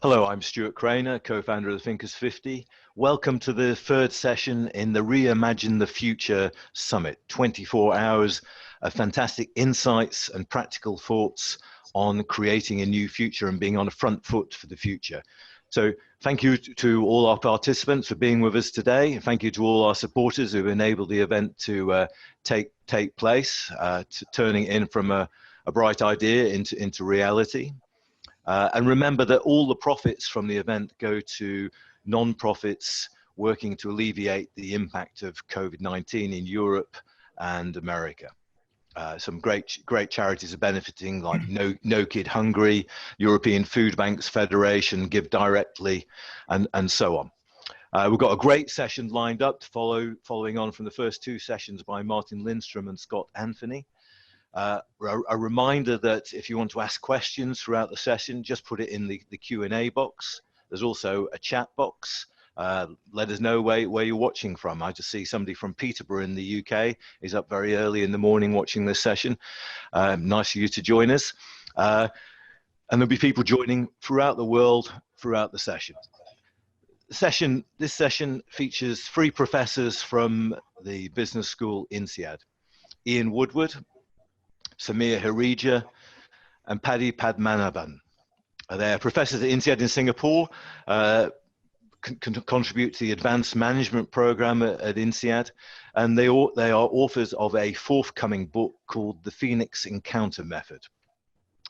Hello, I'm Stuart Craner, co-founder of the Thinkers 50. Welcome to the third session in the Reimagine the Future Summit. 24 hours of fantastic insights and practical thoughts on creating a new future and being on a front foot for the future. So thank you to all our participants for being with us today. Thank you to all our supporters who've enabled the event to take place, to turning in from a bright idea into reality. And remember that all the profits from the event go to non-profits working to alleviate the impact of COVID-19 in Europe and America. Some great charities are benefiting, like No Kid Hungry, European Food Banks Federation, Give Directly, and so on. We've got a great session lined up following on from the first two sessions by Martin Lindstrom and Scott Anthony. A reminder that if you want to ask questions throughout the session, just put it in the Q&A box. There's also a chat box. Let us know where you're watching from. I just see somebody from Peterborough in the UK is up very early in the morning watching this session. Nice of you to join us. And there'll be people joining throughout the world throughout the session. This session features three professors from the business school INSEAD: Ian Woodward, Sameer Hasija, and Paddy Padmanabhan. They're professors at INSEAD in Singapore, contribute to the advanced management program at INSEAD, and they are authors of a forthcoming book called The Phoenix Encounter Method.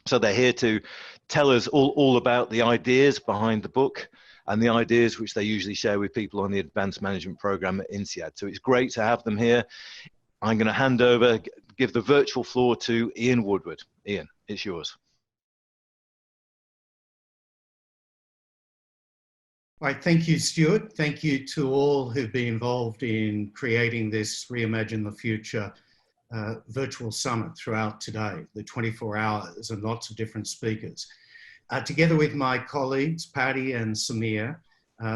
So they're here to tell us all about the ideas behind the book and the ideas which they usually share with people on the advanced management program at INSEAD. So it's great to have them here. I'm going to give the virtual floor to Ian Woodward. Ian, it's yours. Right, thank you, Stuart. Thank you to all who've been involved in creating this Reimagine the Future virtual summit throughout today, the 24 hours and lots of different speakers. Together with my colleagues, Paddy and Sameer,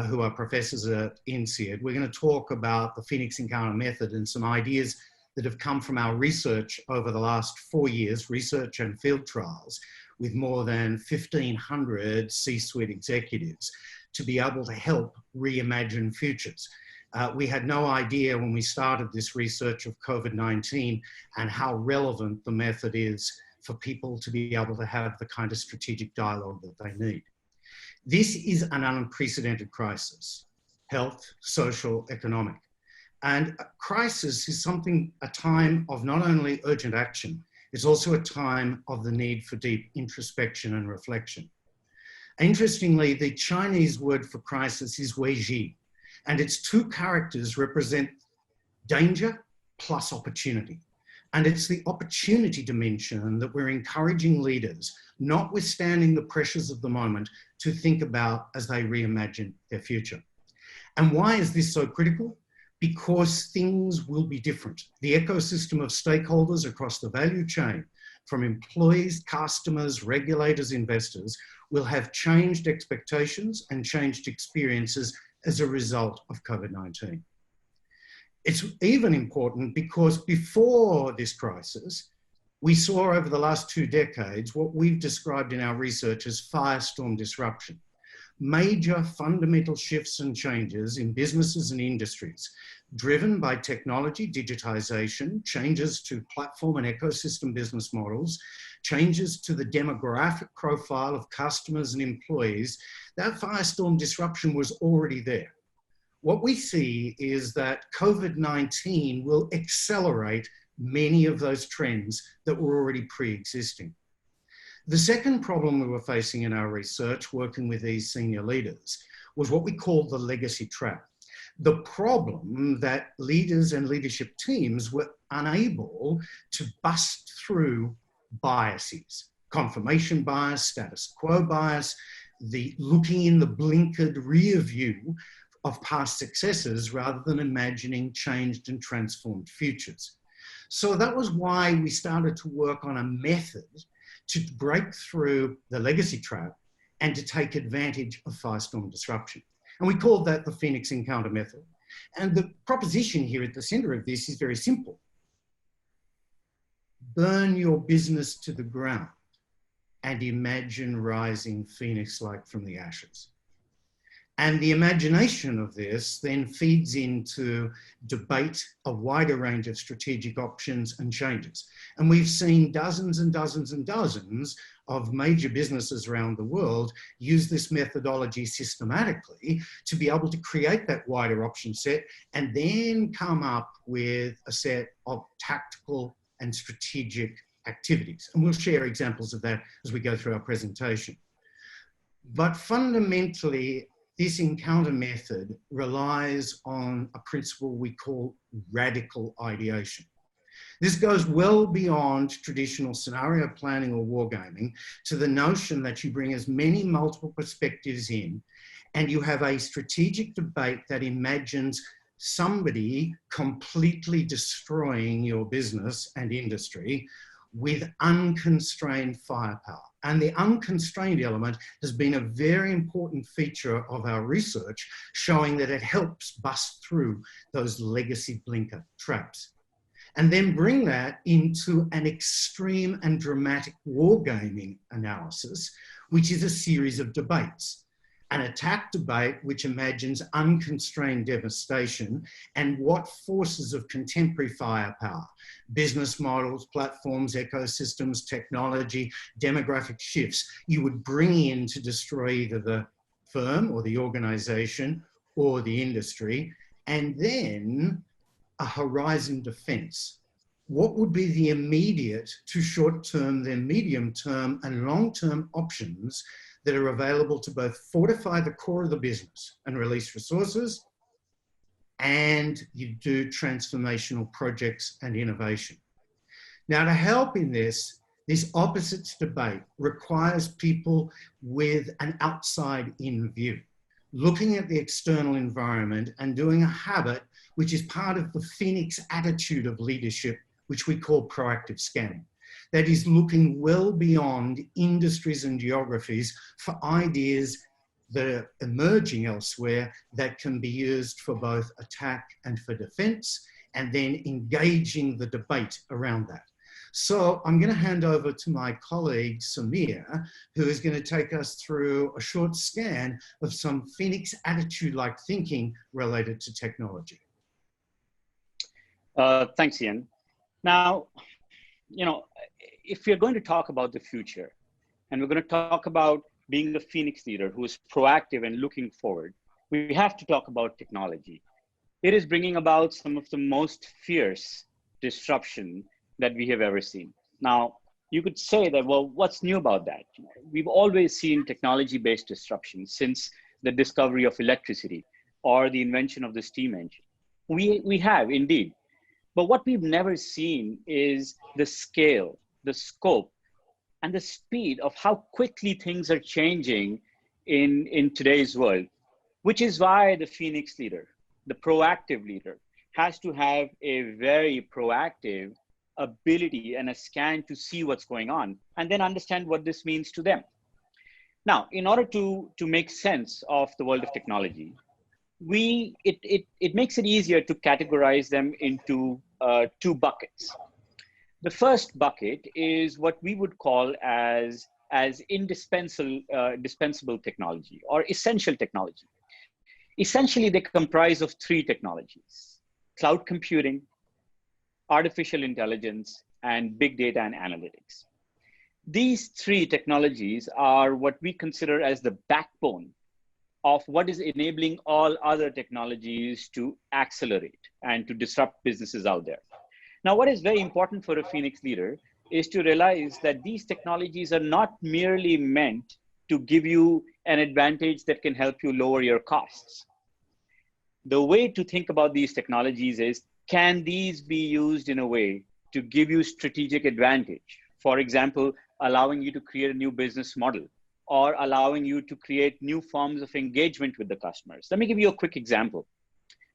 who are professors at INSEAD, we're going to talk about the Phoenix Encounter Method and some ideas that have come from our research over the last 4 years, research and field trials, with more than 1,500 C-suite executives to be able to help reimagine futures. We had no idea when we started this research of COVID-19 and how relevant the method is for people to be able to have the kind of strategic dialogue that they need. This is an unprecedented crisis: health, social, economic. And a crisis is a time of not only urgent action, it's also a time of the need for deep introspection and reflection. Interestingly, the Chinese word for crisis is weiji, and its two characters represent danger plus opportunity. And it's the opportunity dimension that we're encouraging leaders, notwithstanding the pressures of the moment, to think about as they reimagine their future. And why is this so critical? Because things will be different. The ecosystem of stakeholders across the value chain, from employees, customers, regulators, investors, will have changed expectations and changed experiences as a result of COVID-19. It's even important because before this crisis, we saw over the last 2 decades what we've described in our research as firestorm disruption. Major fundamental shifts and changes in businesses and industries, driven by technology, digitization, changes to platform and ecosystem business models, changes to the demographic profile of customers and employees. That firestorm disruption was already there. What we see is that COVID-19 will accelerate many of those trends that were already pre-existing. The second problem we were facing in our research, working with these senior leaders, was what we called the legacy trap. The problem that leaders and leadership teams were unable to bust through biases: confirmation bias, status quo bias, the looking in the blinkered rear view of past successes rather than imagining changed and transformed futures. So that was why we started to work on a method to break through the legacy trap and to take advantage of firestorm disruption. And we called that the Phoenix Encounter Method. And the proposition here at the center of this is very simple. Burn your business to the ground and imagine rising phoenix-like from the ashes. And the imagination of this then feeds into debate, a wider range of strategic options and changes. And we've seen dozens and dozens and dozens of major businesses around the world use this methodology systematically to be able to create that wider option set and then come up with a set of tactical and strategic activities. And we'll share examples of that as we go through our presentation. But fundamentally, this encounter method relies on a principle we call radical ideation. This goes well beyond traditional scenario planning or wargaming to the notion that you bring as many multiple perspectives in and you have a strategic debate that imagines somebody completely destroying your business and industry with unconstrained firepower. And the unconstrained element has been a very important feature of our research, showing that it helps bust through those legacy blinker traps. And then bring that into an extreme and dramatic wargaming analysis, which is a series of debates. An attack debate which imagines unconstrained devastation and what forces of contemporary firepower, business models, platforms, ecosystems, technology, demographic shifts, you would bring in to destroy either the firm or the organization or the industry, and then a horizon defense. What would be the immediate to short-term, then medium-term and long-term options that are available to both fortify the core of the business and release resources, and you do transformational projects and innovation. Now, to help in this opposites debate requires people with an outside-in view, looking at the external environment and doing a habit which is part of the Phoenix attitude of leadership, which we call proactive scanning. That is looking well beyond industries and geographies for ideas that are emerging elsewhere that can be used for both attack and for defense, and then engaging the debate around that. So I'm going to hand over to my colleague, Sameer, who is going to take us through a short scan of some Phoenix attitude-like thinking related to technology. Thanks, Ian. Now, if we're going to talk about the future, and we're going to talk about being a Phoenix leader who is proactive and looking forward, we have to talk about technology. It is bringing about some of the most fierce disruption that we have ever seen. Now, you could say that, well, what's new about that? We've always seen technology-based disruption since the discovery of electricity or the invention of the steam engine. We have indeed. But what we've never seen is the scale, the scope, and the speed of how quickly things are changing in today's world, which is why the Phoenix leader, the proactive leader, has to have a very proactive ability and a scan to see what's going on and then understand what this means to them. Now, in order to make sense of the world of technology, it makes it easier to categorize them into two buckets. The first bucket is what we would call as indispensable technology or essential technology. Essentially, they comprise of three technologies: cloud computing, artificial intelligence, and big data and analytics. These three technologies are what we consider as the backbone of what is enabling all other technologies to accelerate and to disrupt businesses out there. Now, what is very important for a Phoenix leader is to realize that these technologies are not merely meant to give you an advantage that can help you lower your costs. The way to think about these technologies is, can these be used in a way to give you strategic advantage? For example, allowing you to create a new business model or allowing you to create new forms of engagement with the customers. Let me give you a quick example.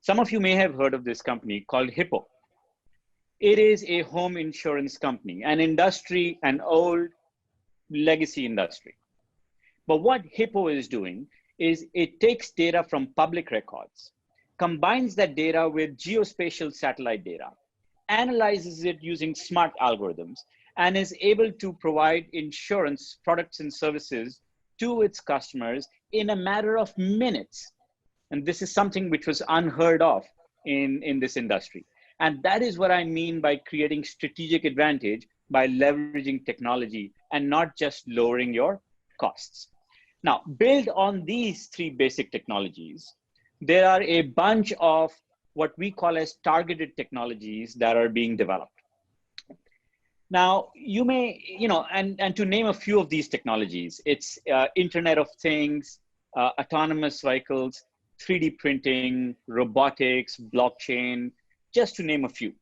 Some of you may have heard of this company called Hippo. It is a home insurance company, an old legacy industry. But what Hippo is doing is it takes data from public records, combines that data with geospatial satellite data, analyzes it using smart algorithms, and is able to provide insurance products and services to its customers in a matter of minutes. And this is something which was unheard of in this industry. And that is what I mean by creating strategic advantage by leveraging technology and not just lowering your costs. Now, build on these three basic technologies, there are a bunch of what we call as targeted technologies that are being developed. Now, you may, and to name a few of these technologies, it's Internet of Things, autonomous vehicles, 3D printing, robotics, blockchain, just to name a few.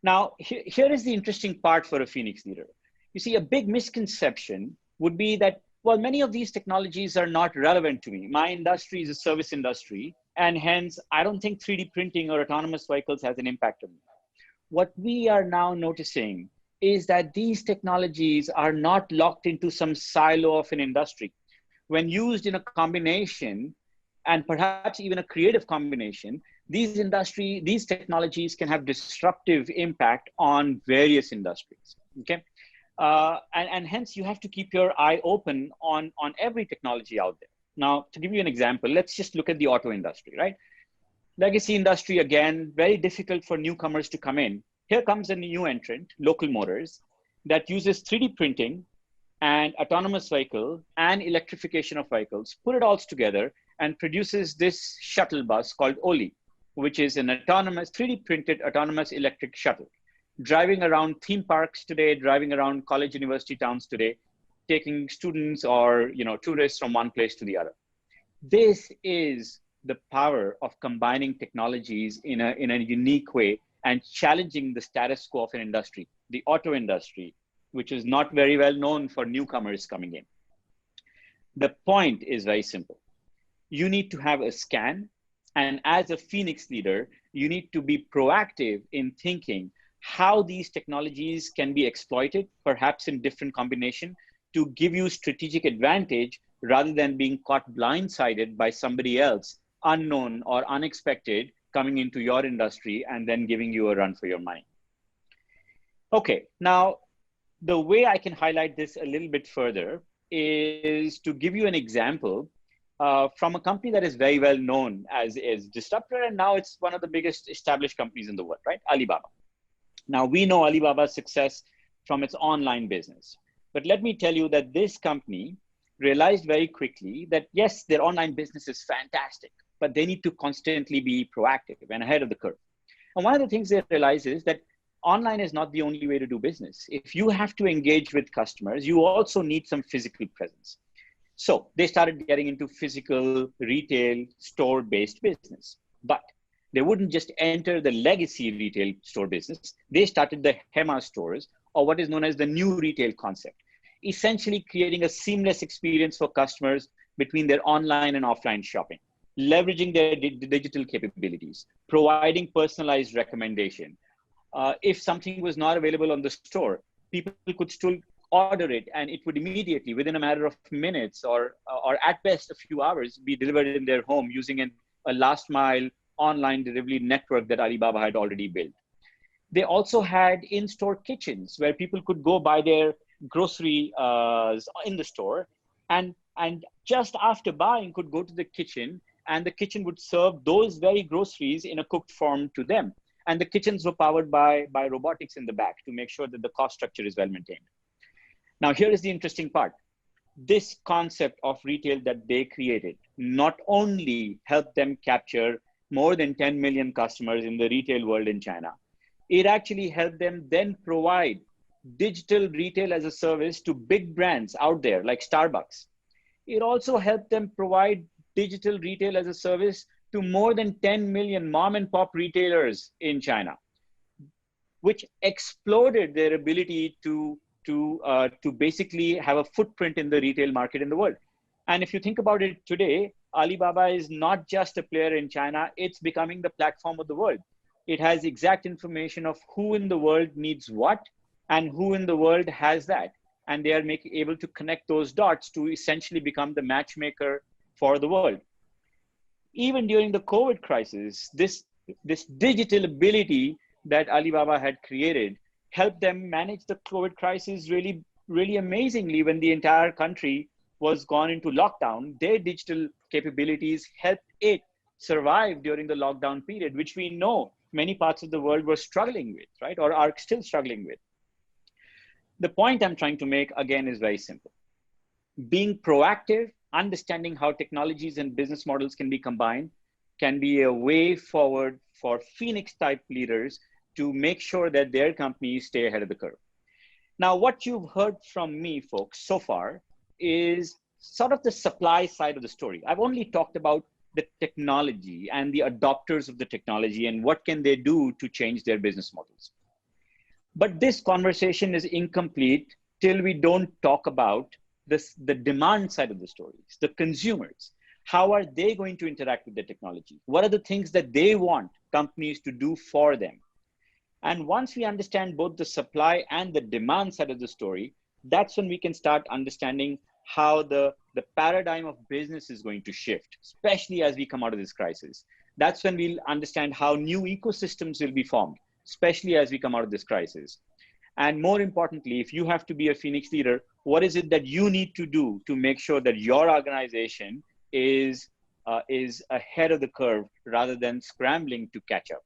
Now, here is the interesting part for a Phoenix leader. You see, a big misconception would be that, well, many of these technologies are not relevant to me. My industry is a service industry, and hence, I don't think 3D printing or autonomous vehicles has an impact on me. What we are now noticing is that these technologies are not locked into some silo of an industry. When used in a combination, and perhaps even a creative combination, these technologies can have disruptive impact on various industries, okay? And hence you have to keep your eye open on every technology out there. Now, to give you an example, let's just look at the auto industry, right? Legacy industry, again, very difficult for newcomers to come in. Here comes a new entrant, Local Motors, that uses 3D printing and autonomous vehicle and electrification of vehicles, put it all together and produces this shuttle bus called Oli, which is an autonomous, 3D printed autonomous electric shuttle, driving around theme parks today, driving around college university towns today, taking students or tourists from one place to the other. This is the power of combining technologies in a unique way and challenging the status quo of an industry, the auto industry, which is not very well known for newcomers coming in. The point is very simple. You need to have a scan, and as a Phoenix leader, you need to be proactive in thinking how these technologies can be exploited, perhaps in different combination, to give you strategic advantage rather than being caught blindsided by somebody else, unknown or unexpected, coming into your industry and then giving you a run for your money. Okay, now the way I can highlight this a little bit further is to give you an example from a company that is very well known as disruptor, and now it's one of the biggest established companies in the world, right? Alibaba. Now we know Alibaba's success from its online business, but let me tell you that this company realized very quickly that yes, their online business is fantastic, but they need to constantly be proactive and ahead of the curve. And one of the things they realize is that online is not the only way to do business. If you have to engage with customers, you also need some physical presence. So they started getting into physical retail store-based business, but they wouldn't just enter the legacy retail store business. They started the HEMA stores, or what is known as the new retail concept, essentially creating a seamless experience for customers between their online and offline shopping, leveraging their digital capabilities, providing personalized recommendation. If something was not available on the store, people could still order it, and it would immediately, within a matter of minutes or at best a few hours, be delivered in their home using a last mile online delivery network that Alibaba had already built. They also had in-store kitchens where people could go buy their groceries in the store, and just after buying could go to the kitchen, and the kitchen would serve those very groceries in a cooked form to them. And the kitchens were powered by robotics in the back to make sure that the cost structure is well maintained. Now, here is the interesting part. This concept of retail that they created not only helped them capture more than 10 million customers in the retail world in China, it actually helped them then provide digital retail as a service to big brands out there like Starbucks. It also helped them provide digital retail as a service to more than 10 million mom and pop retailers in China, which exploded their ability to basically have a footprint in the retail market in the world. And if you think about it today, Alibaba is not just a player in China, it's becoming the platform of the world. It has exact information of who in the world needs what and who in the world has that. And they are able to connect those dots to essentially become the matchmaker for the world. Even during the COVID crisis, this digital ability that Alibaba had created helped them manage the COVID crisis really, really amazingly. When the entire country was gone into lockdown, their digital capabilities helped it survive during the lockdown period, which we know many parts of the world were struggling with, right? Or are still struggling with. The point I'm trying to make, again, is very simple. Being proactive, understanding how technologies and business models can be combined, can be a way forward for Phoenix type leaders to make sure that their companies stay ahead of the curve. Now, what you've heard from me, folks, so far is sort of the supply side of the story. I've only talked about the technology and the adopters of the technology and what can they do to change their business models. But this conversation is incomplete till we don't talk about the demand side of the stories, the consumers. How are they going to interact with the technology? What are the things that they want companies to do for them? And once we understand both the supply and the demand side of the story, that's when we can start understanding how the paradigm of business is going to shift, especially as we come out of this crisis. That's when we'll understand how new ecosystems will be formed, especially as we come out of this crisis. And more importantly, if you have to be a Phoenix leader, what is it that you need to do to make sure that your organization is ahead of the curve rather than scrambling to catch up?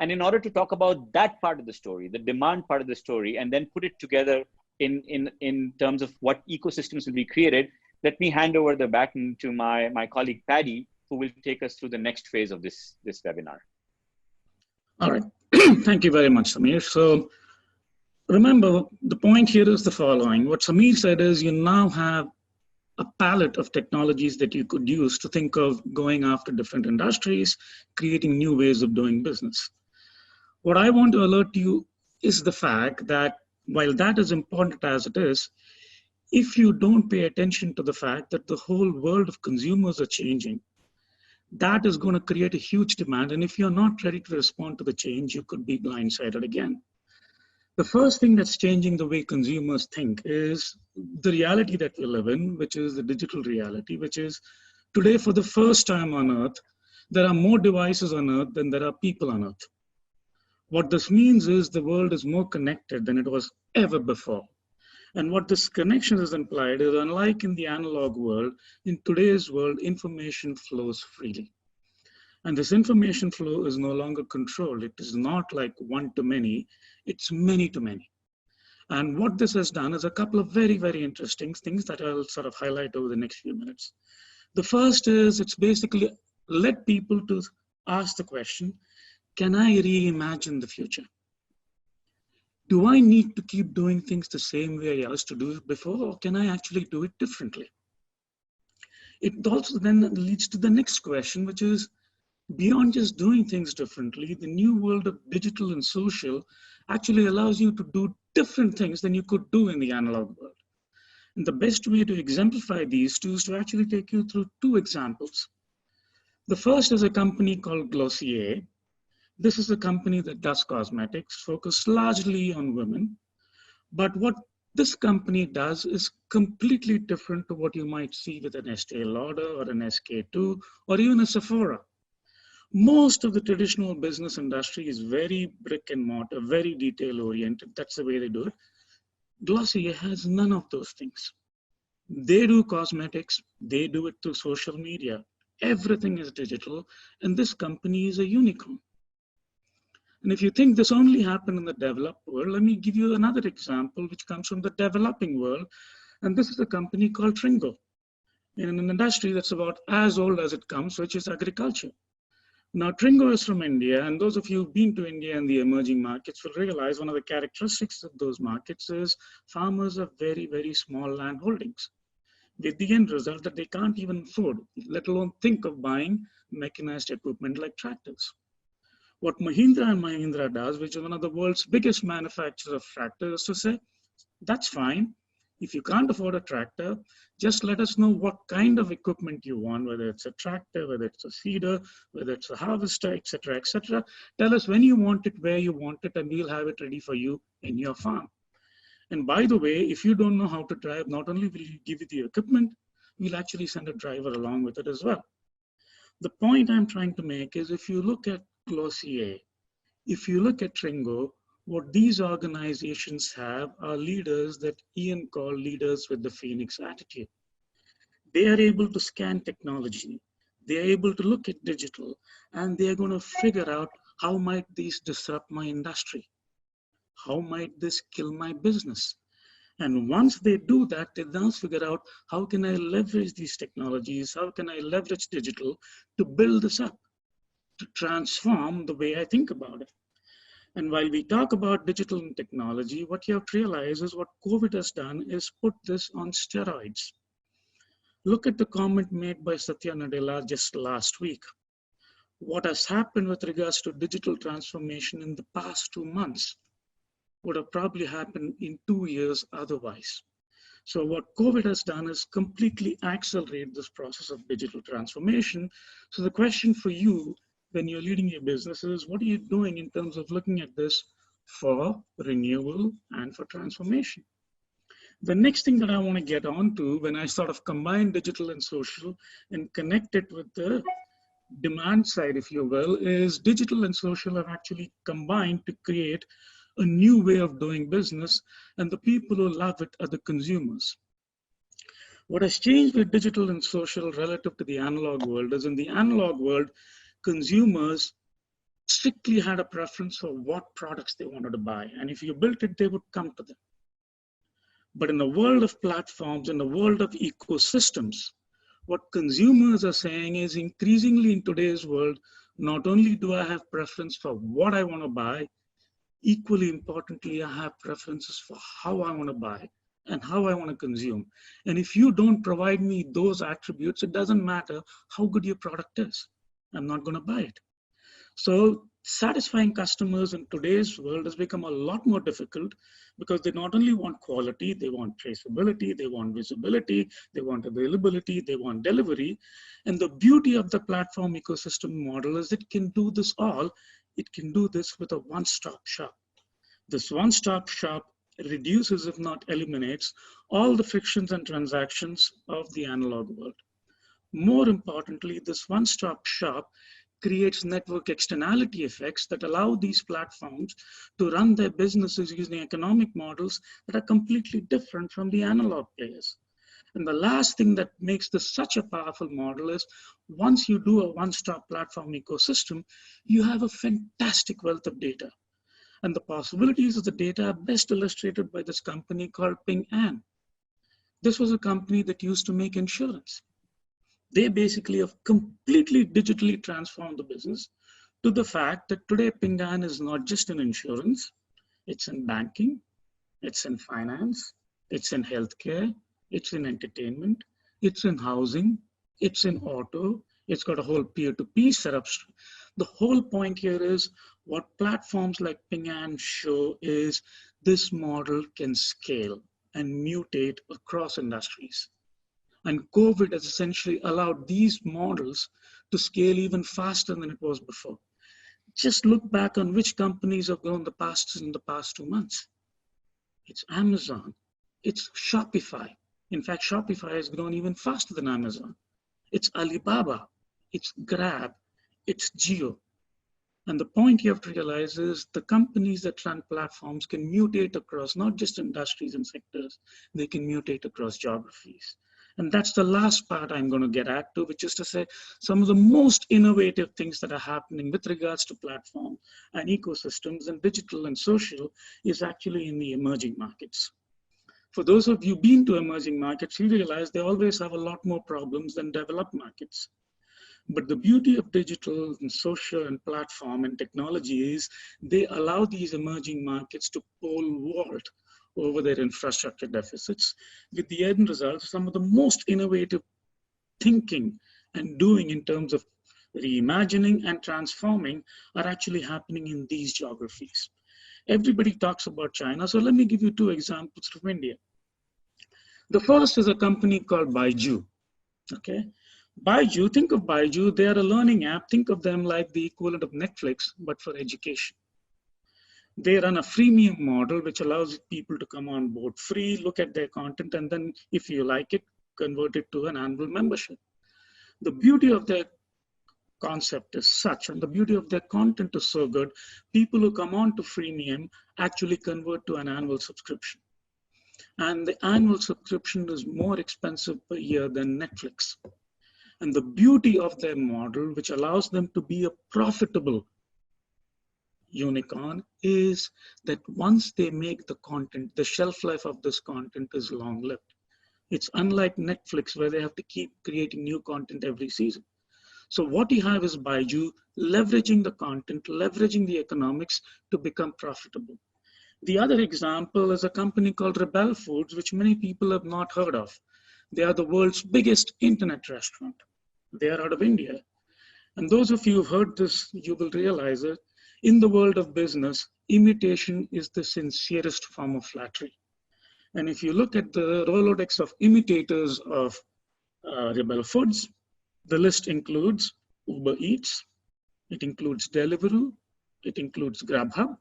And in order to talk about that part of the story, the demand part of the story, and then put it together in terms of what ecosystems will be created, let me hand over the baton to my colleague Paddy, who will take us through the next phase of this webinar. All right. Thank you very much, Sameer. So remember, the point here is the following. What Sameer said is you now have a palette of technologies that you could use to think of going after different industries, creating new ways of doing business. What I want to alert you is the fact that while that is important as it is, if you don't pay attention to the fact that the whole world of consumers are changing, that is going to create a huge demand. And if you're not ready to respond to the change, you could be blindsided again. The first thing that's changing the way consumers think is the reality that we live in, which is the digital reality, which is today, for the first time on Earth, there are more devices on Earth than there are people on Earth. What this means is the world is more connected than it was ever before. And what this connection is implied is, unlike in the analog world, in today's world, information flows freely. And this information flow is no longer controlled. It is not like one to many, it's many to many. And what this has done is a couple of very, very interesting things that I'll sort of highlight over the next few minutes. The first is it's basically led people to ask the question, can I reimagine the future? Do I need to keep doing things the same way I used to do it before, or can I actually do it differently? It also then leads to the next question, which is, beyond just doing things differently, the new world of digital and social actually allows you to do different things than you could do in the analog world. And the best way to exemplify these two is to actually take you through two examples. The first is a company called Glossier. This is a company that does cosmetics, focused largely on women. But what this company does is completely different to what you might see with an Estee Lauder or an SK2 or even a Sephora. Most of the traditional business industry is very brick and mortar, very detail oriented. That's the way they do it. Glossier has none of those things. They do cosmetics, they do it through social media. Everything is digital, and this company is a unicorn. And if you think this only happened in the developed world, let me give you another example which comes from the developing world. And this is a company called Tringo, in an industry that's about as old as it comes, which is agriculture. Now, Tringo is from India, and those of you who've been to India and the emerging markets will realize one of the characteristics of those markets is farmers have very, very small land holdings, with the end result that they can't even afford, let alone think of buying mechanized equipment like tractors. What Mahindra and Mahindra does, which is one of the world's biggest manufacturers of tractors, is to say, that's fine. If you can't afford a tractor, just let us know what kind of equipment you want, whether it's a tractor, whether it's a seeder, whether it's a harvester, et cetera, et cetera. Tell us when you want it, where you want it, and we'll have it ready for you in your farm. And by the way, if you don't know how to drive, not only will we give you the equipment, we'll actually send a driver along with it as well. The point I'm trying to make is if you look at Glossier, if you look at Tringo, what these organizations have are leaders that Ian called leaders with the Phoenix attitude. They are able to scan technology. They are able to look at digital, and they are going to figure out how might these disrupt my industry? How might this kill my business? And once they do that, they now figure out how can I leverage these technologies? How can I leverage digital to build this up, to transform the way I think about it? And while we talk about digital and technology, what you have to realize is what COVID has done is put this on steroids. Look at the comment made by Satya Nadella just last week. What has happened with regards to digital transformation in the past 2 months would have probably happened in 2 years otherwise. So what COVID has done is completely accelerate this process of digital transformation. So the question for you when you're leading your business is, what are you doing in terms of looking at this for renewal and for transformation? The next thing that I want to get on to when I sort of combine digital and social and connect it with the demand side, if you will, is digital and social are actually combined to create a new way of doing business, and the people who love it are the consumers. What has changed with digital and social relative to the analog world is in the analog world, consumers strictly had a preference for what products they wanted to buy. And if you built it, they would come to them. But in the world of platforms, in the world of ecosystems, what consumers are saying is increasingly in today's world, not only do I have preference for what I want to buy, equally importantly, I have preferences for how I want to buy and how I want to consume. And if you don't provide me those attributes, it doesn't matter how good your product is. I'm not going to buy it. So satisfying customers in today's world has become a lot more difficult because they not only want quality, they want traceability, they want visibility, they want availability, they want delivery. And the beauty of the platform ecosystem model is it can do this all. It can do this with a one-stop shop. This one-stop shop reduces, if not eliminates, all the frictions and transactions of the analog world. More importantly, this one-stop shop creates network externality effects that allow these platforms to run their businesses using economic models that are completely different from the analog players. And the last thing that makes this such a powerful model is once you do a one-stop platform ecosystem, you have a fantastic wealth of data. And the possibilities of the data are best illustrated by this company called Ping An. This was a company that used to make insurance. They basically have completely digitally transformed the business to the fact that today Ping An is not just in insurance, it's in banking, it's in finance, it's in healthcare, it's in entertainment, it's in housing, it's in auto, it's got a whole peer-to-peer setup. The whole point here is what platforms like Ping An show is this model can scale and mutate across industries. And COVID has essentially allowed these models to scale even faster than it was before. Just look back on which companies have grown the fastest in the past 2 months. It's Amazon, it's Shopify. In fact, Shopify has grown even faster than Amazon. It's Alibaba, it's Grab, it's Jio. And the point you have to realize is the companies that run platforms can mutate across not just industries and sectors, they can mutate across geographies. And that's the last part I'm going to get at to, which is to say some of the most innovative things that are happening with regards to platform and ecosystems and digital and social is actually in the emerging markets. For those of you who've been to emerging markets, you realize they always have a lot more problems than developed markets. But the beauty of digital and social and platform and technology is they allow these emerging markets to pole vault over their infrastructure deficits, with the end result, some of the most innovative thinking and doing in terms of reimagining and transforming are actually happening in these geographies. Everybody talks about China, so let me give you 2 examples from India. The first is a company called Baiju, okay? Baiju, think of Baiju, they are a learning app, think of them like the equivalent of Netflix, but for education. They run a freemium model, which allows people to come on board free, look at their content, and then if you like it, convert it to an annual membership. The beauty of their concept is such, and the beauty of their content is so good, people who come on to freemium actually convert to an annual subscription. And the annual subscription is more expensive per year than Netflix. And the beauty of their model, which allows them to be a profitable unicorn, is that once they make the content, the shelf life of this content is long-lived. It's unlike Netflix, where they have to keep creating new content every season. So what you have is Baiju leveraging the content, leveraging the economics to become profitable. The other example is a company called Rebel Foods, which many people have not heard of. They are the world's biggest internet restaurant. They are out of India. And those of you who've heard this, you will realize that in the world of business, imitation is the sincerest form of flattery. And if you look at the Rolodex of imitators of Rebel Foods, the list includes Uber Eats, it includes Deliveroo, it includes Grubhub,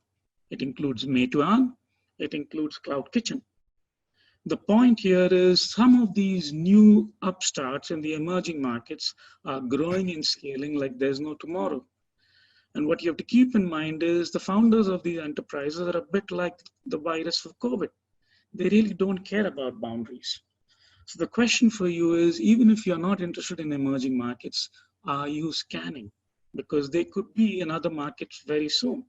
it includes Meituan, it includes Cloud Kitchen. The point here is some of these new upstarts in the emerging markets are growing and scaling like there's no tomorrow. And what you have to keep in mind is the founders of these enterprises are a bit like the virus of COVID. They really don't care about boundaries. So the question for you is, even if you're not interested in emerging markets, are you scanning? Because they could be in other markets very soon.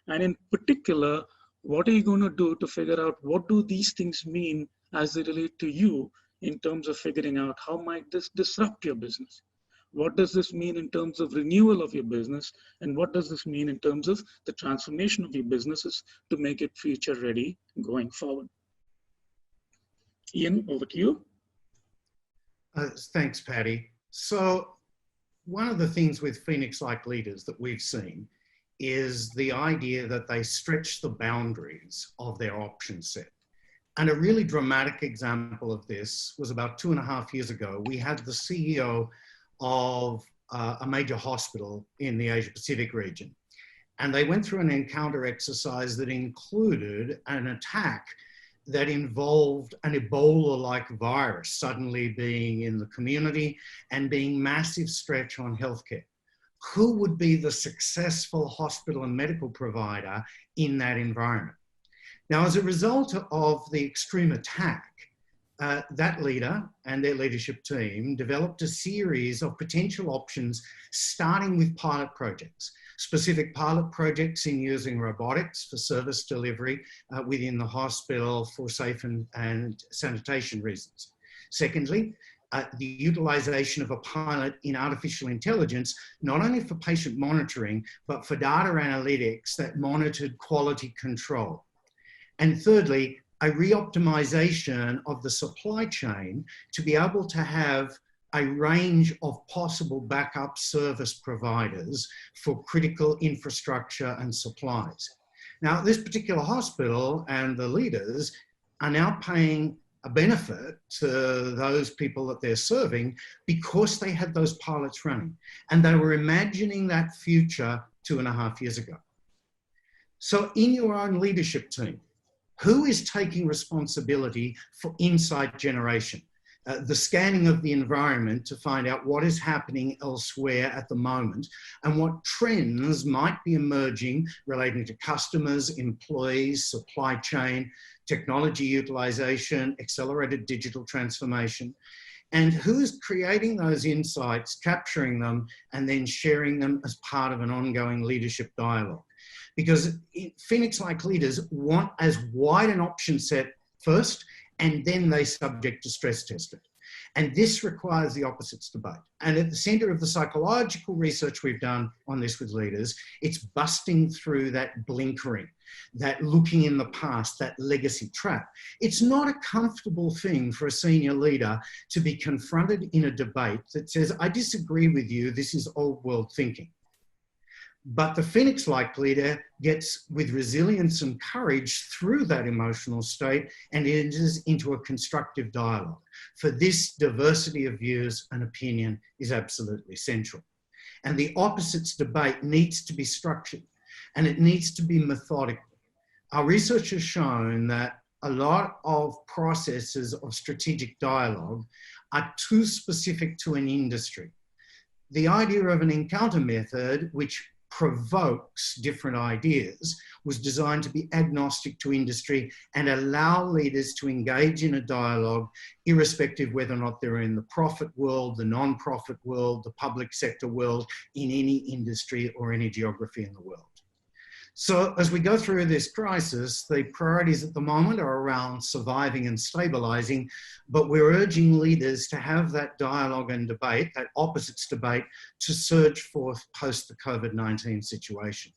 And in particular, what are you going to do to figure out what do these things mean as they relate to you in terms of figuring out how might this disrupt your business? What does this mean in terms of renewal of your business? And what does this mean in terms of the transformation of your businesses to make it future ready going forward? Ian, over to you. Thanks, Paddy. So one of the things with Phoenix-like leaders that we've seen is the idea that they stretch the boundaries of their option set. And a really dramatic example of this was about 2.5 years ago. We had the CEO of a major hospital in the Asia Pacific region. And they went through an encounter exercise that included an attack that involved an Ebola-like virus suddenly being in the community and being massive stretch on healthcare. Who would be the successful hospital and medical provider in that environment? Now, as a result of the extreme attack, that leader and their leadership team developed a series of potential options, starting with pilot projects, specific pilot projects in using robotics for service delivery within the hospital for safe and sanitation reasons. Secondly, the utilization of a pilot in artificial intelligence, not only for patient monitoring, but for data analytics that monitored quality control. And thirdly, a re-optimization of the supply chain to be able to have a range of possible backup service providers for critical infrastructure and supplies. Now, this particular hospital and the leaders are now paying a benefit to those people that they're serving because they had those pilots running. And they were imagining that future 2.5 years ago. So in your own leadership team, who is taking responsibility for insight generation? The scanning of the environment to find out what is happening elsewhere at the moment and what trends might be emerging relating to customers, employees, supply chain, technology utilization, accelerated digital transformation, and who is creating those insights, capturing them, and then sharing them as part of an ongoing leadership dialogue. Because Phoenix-like leaders want as wide an option set first, and then they subject to stress test it. And this requires the opposites debate. And at the center of the psychological research we've done on this with leaders, it's busting through that blinkering, that looking in the past, that legacy trap. It's not a comfortable thing for a senior leader to be confronted in a debate that says, I disagree with you, this is old world thinking. But the Phoenix-like leader gets with resilience and courage through that emotional state and enters into a constructive dialogue. For this, diversity of views and opinion is absolutely central. And the opposites debate needs to be structured and it needs to be methodical. Our research has shown that a lot of processes of strategic dialogue are too specific to an industry. the idea of an encounter method, which provokes different ideas, was designed to be agnostic to industry and allow leaders to engage in a dialogue, irrespective whether or not they're in the profit world, the non-profit world, the public sector world, in any industry or any geography in the world. So as we go through this crisis, the priorities at the moment are around surviving and stabilizing, but we're urging leaders to have that dialogue and debate, that opposites debate, to search for post the COVID-19 situation.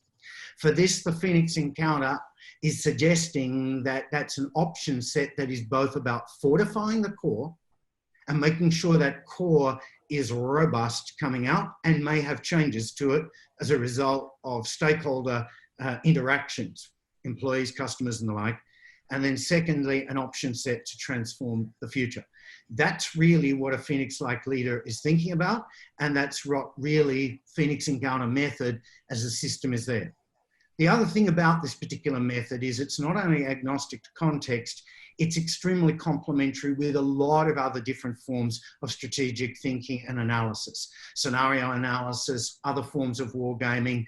For this, the Phoenix Encounter is suggesting that that's an option set that is both about fortifying the core and making sure that core is robust coming out and may have changes to it as a result of stakeholder interactions, employees, customers, and the like. And then secondly, an option set to transform the future. That's really what a Phoenix-like leader is thinking about. And that's what really Phoenix Encounter method as a system is there. The other thing about this particular method is it's not only agnostic to context, it's extremely complementary with a lot of other different forms of strategic thinking and analysis, scenario analysis, other forms of wargaming,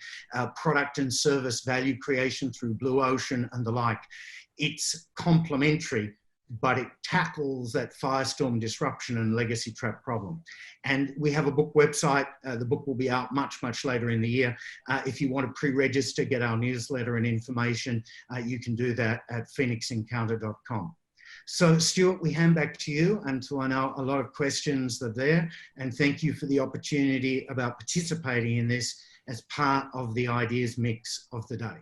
product and service value creation through Blue Ocean and the like. It's complementary, but it tackles that firestorm disruption and legacy trap problem. And we have a book website. The book will be out much, much later in the year. If you want to pre-register, get our newsletter and information, you can do that at phoenixencounter.com. So Stuart, we hand back to you until I know a lot of questions are there. And thank you for the opportunity about participating in this as part of the ideas mix of the day.